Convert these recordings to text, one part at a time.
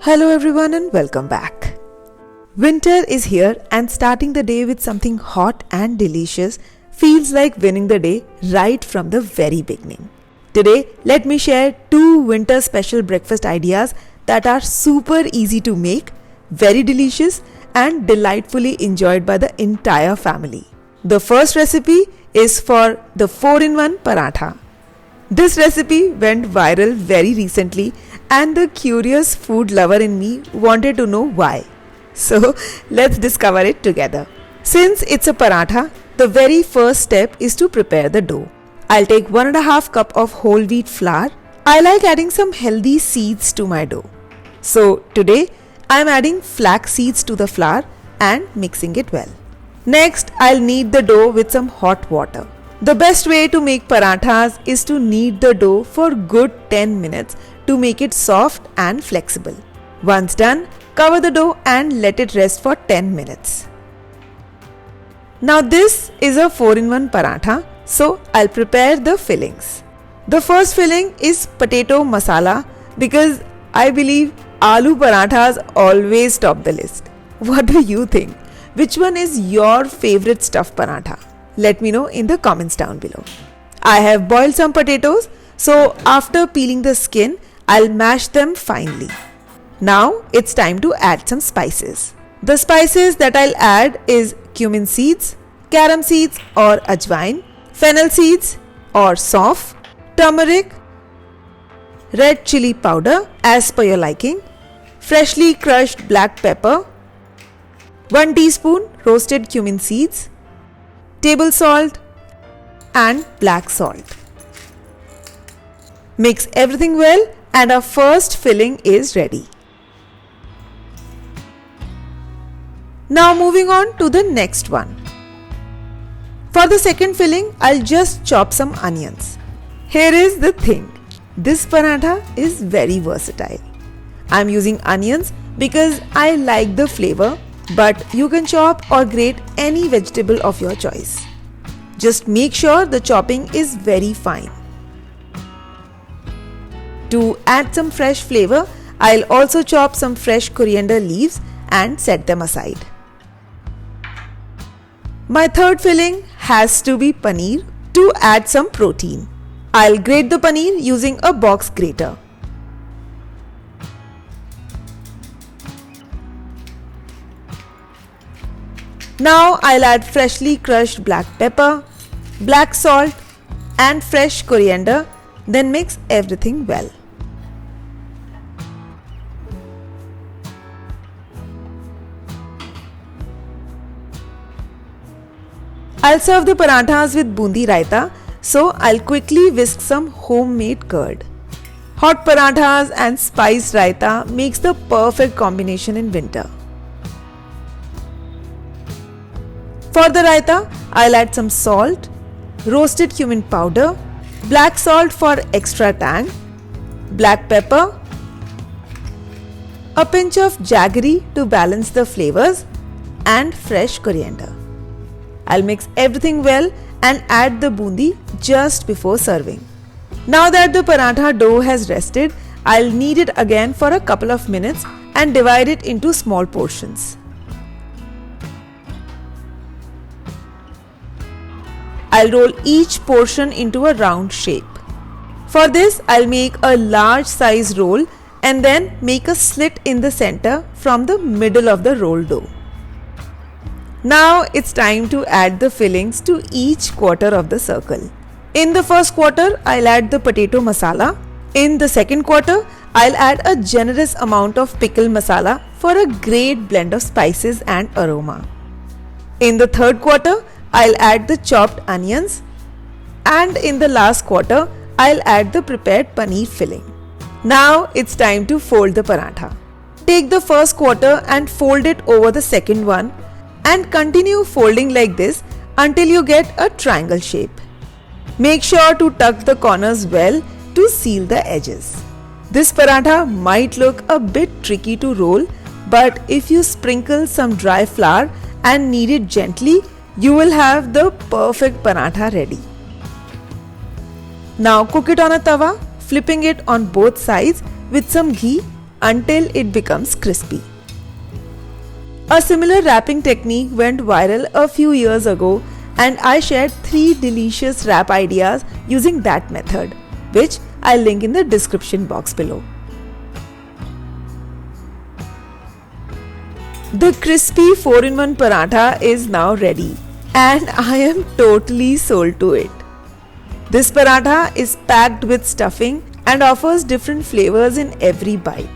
Hello everyone and welcome back. Winter is here and starting the day with something hot and delicious feels like winning the day right from the very beginning. Today, let me share 2 winter special breakfast ideas that are super easy to make, very delicious and delightfully enjoyed by the entire family. The first recipe is for the 4-in-1 paratha. This recipe went viral very recently and the curious food lover in me wanted to know why. So let's discover it together. Since it's a paratha, the very first step is to prepare the dough. I'll take 1.5 cup of whole wheat flour. I like adding some healthy seeds to my dough. So today I'm adding flax seeds to the flour and mixing it well. Next, I'll knead the dough with some hot water. The best way to make parathas is to knead the dough for good 10 minutes to make it soft and flexible. Once done, cover the dough and let it rest for 10 minutes. Now this is a 4-in-1 paratha, so I'll prepare the fillings. The first filling is potato masala because I believe aloo parathas always top the list. What do you think? Which one is your favorite stuffed paratha? Let me know in the comments down below. I have boiled some potatoes, so after peeling the skin, I'll mash them finely. Now it's time to add some spices. The spices that I'll add is cumin seeds, carom seeds or ajwain, fennel seeds or sauf, turmeric, red chili powder as per your liking, freshly crushed black pepper, 1 teaspoon roasted cumin seeds, table salt and black salt. Mix everything well and our first filling is ready. Now moving on to the next one. For the second filling, I'll just chop some onions. Here is the thing. This paratha is very versatile. I'm using onions because I like the flavor, but you can chop or grate any vegetable of your choice. Just make sure the chopping is very fine. To add some fresh flavor, I'll also chop some fresh coriander leaves and set them aside. My third filling has to be paneer to add some protein. I'll grate the paneer using a box grater. Now I'll add freshly crushed black pepper, black salt and fresh coriander, then mix everything well. I'll serve the parathas with bundi raita, so I'll quickly whisk some homemade curd. Hot parathas and spiced raita makes the perfect combination in winter. For the raita, I'll add some salt, roasted cumin powder, black salt for extra tang, black pepper, a pinch of jaggery to balance the flavors and fresh coriander. I'll mix everything well and add the bundi just before serving. Now that the paratha dough has rested, I'll knead it again for a couple of minutes and divide it into small portions. I'll roll each portion into a round shape. For this, I'll make a large size roll and then make a slit in the center from the middle of the rolled dough. Now it's time to add the fillings to each quarter of the circle. In the first quarter, I'll add the potato masala. In the second quarter, I'll add a generous amount of pickle masala for a great blend of spices and aroma. In the third quarter, I'll add the chopped onions, and in the last quarter, I'll add the prepared paneer filling. Now it's time to fold the paratha. Take the first quarter and fold it over the second one and continue folding like this until you get a triangle shape. Make sure to tuck the corners well to seal the edges. This paratha might look a bit tricky to roll, but if you sprinkle some dry flour and knead it gently, you will have the perfect paratha ready. Now cook it on a tawa, flipping it on both sides with some ghee until it becomes crispy. A similar wrapping technique went viral a few years ago, and I shared 3 delicious wrap ideas using that method, which I'll link in the description box below. The crispy 4-in-1 paratha is now ready, and I am totally sold to it. This paratha is packed with stuffing and offers different flavors in every bite.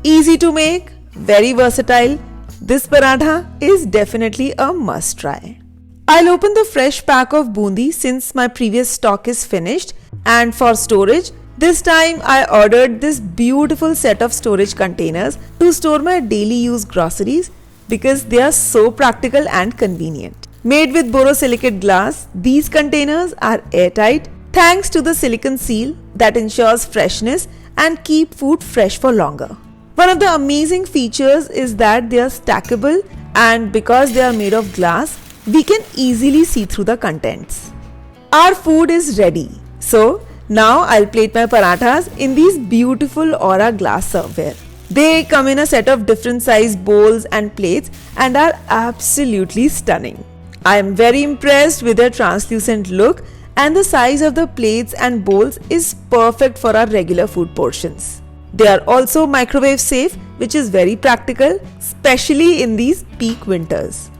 Easy to make, very versatile. This paratha is definitely a must try. I'll open the fresh pack of bundi since my previous stock is finished, and for storage, this time I ordered this beautiful set of storage containers to store my daily use groceries because they are so practical and convenient. Made with borosilicate glass, these containers are airtight thanks to the silicone seal that ensures freshness and keep food fresh for longer. One of the amazing features is that they are stackable, and because they are made of glass, we can easily see through the contents. Our food is ready. So now I'll plate my parathas in these beautiful Aura glass serveware. They come in a set of different size bowls and plates and are absolutely stunning. I am very impressed with their translucent look, and the size of the plates and bowls is perfect for our regular food portions. They are also microwave safe, which is very practical, especially in these peak winters.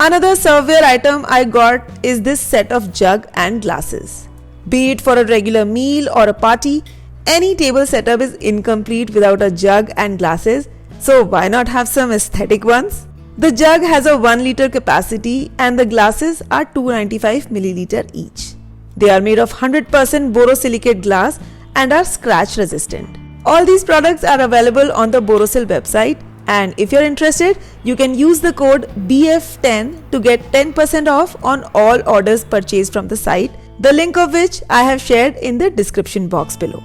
Another serveware item I got is this set of jug and glasses. Be it for a regular meal or a party, any table setup is incomplete without a jug and glasses, so why not have some aesthetic ones? The jug has a 1 liter capacity and the glasses are 295 milliliter each. They are made of 100% borosilicate glass and are scratch resistant. All these products are available on the Borosil website, and if you're interested, you can use the code BF10 to get 10% off on all orders purchased from the site, the link of which I have shared in the description box below.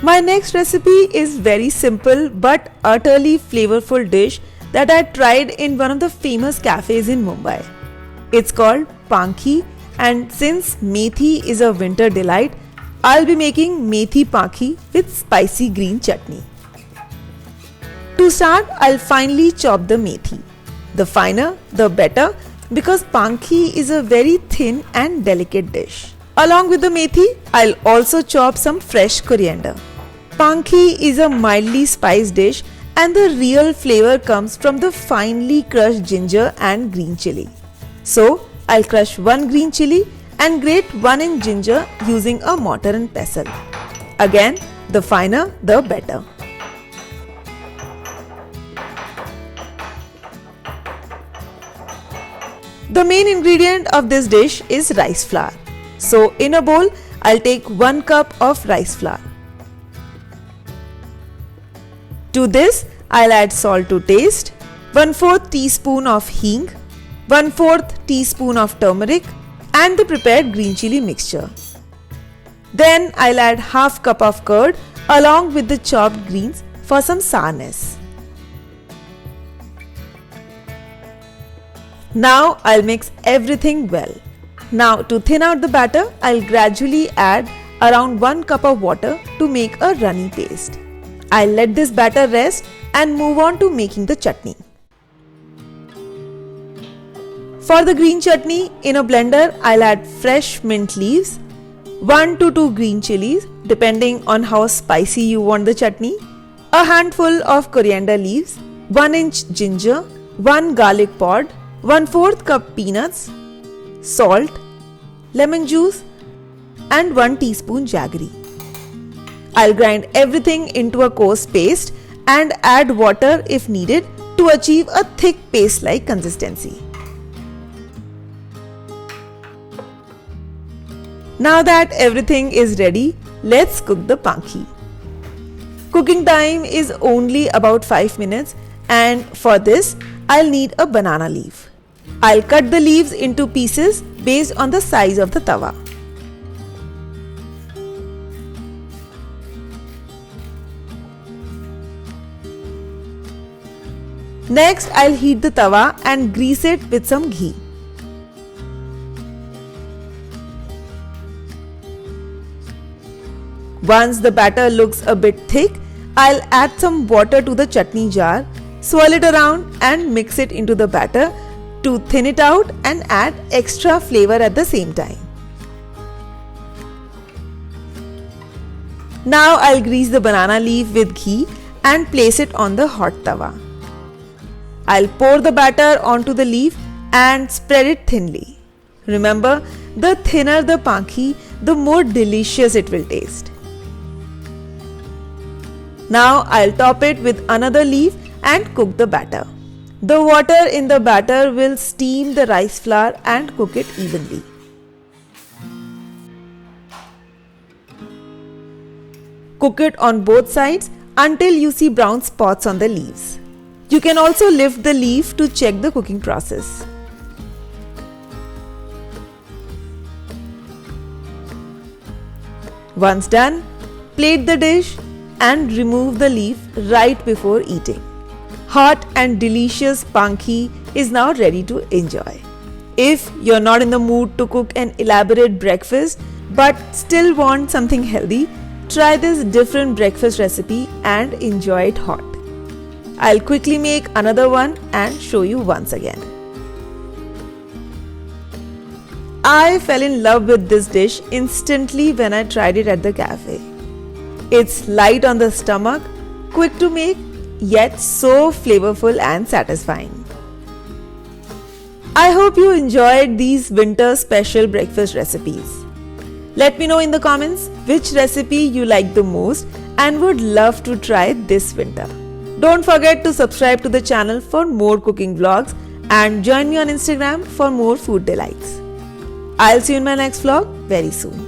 My next recipe is very simple but utterly flavorful dish that I tried in one of the famous cafes in Mumbai. It's called pankhi, and since methi is a winter delight, I'll be making methi pankhi with spicy green chutney. To start, I'll finely chop the methi. The finer, the better, because pankhi is a very thin and delicate dish. Along with the methi, I'll also chop some fresh coriander. Pankhi is a mildly spiced dish, and the real flavor comes from the finely crushed ginger and green chili. So, I'll crush 1 green chili and grate 1 inch ginger using a mortar and pestle. Again, the finer the better. The main ingredient of this dish is rice flour. So, in a bowl, I'll take 1 cup of rice flour. To this, I'll add salt to taste, 1/4 teaspoon of hing, 1/4 teaspoon of turmeric, and the prepared green chili mixture. Then I'll add half cup of curd along with the chopped greens for some sourness. Now I'll mix everything well. Now to thin out the batter, I'll gradually add around 1 cup of water to make a runny paste. I'll let this batter rest and move on to making the chutney. For the green chutney, in a blender, I'll add fresh mint leaves, 1 to 2 green chilies depending on how spicy you want the chutney, a handful of coriander leaves, 1 inch ginger, 1 garlic pod, 1/4 cup peanuts, salt, lemon juice, and 1 teaspoon jaggery. I'll grind everything into a coarse paste and add water if needed to achieve a thick paste-like consistency. Now that everything is ready, let's cook the pankhi. Cooking time is only about 5 minutes, and for this, I'll need a banana leaf. I'll cut the leaves into pieces based on the size of the tawa. Next, I'll heat the tawa and grease it with some ghee. Once the batter looks a bit thick, I'll add some water to the chutney jar, swirl it around and mix it into the batter to thin it out and add extra flavor at the same time. Now I'll grease the banana leaf with ghee and place it on the hot tawa. I'll pour the batter onto the leaf and spread it thinly. Remember, the thinner the pankhi, the more delicious it will taste. Now I'll top it with another leaf and cook the batter. The water in the batter will steam the rice flour and cook it evenly. Cook it on both sides until you see brown spots on the leaves. You can also lift the leaf to check the cooking process. Once done, plate the dish and remove the leaf right before eating. Hot and delicious pankhi is now ready to enjoy. If you're not in the mood to cook an elaborate breakfast but still want something healthy, try this different breakfast recipe and enjoy it hot. I'll quickly make another one and show you once again. I fell in love with this dish instantly when I tried it at the cafe. It's light on the stomach, quick to make, yet so flavorful and satisfying. I hope you enjoyed these winter special breakfast recipes. Let me know in the comments which recipe you like the most and would love to try this winter. Don't forget to subscribe to the channel for more cooking vlogs and join me on Instagram for more food delights. I'll see you in my next vlog very soon.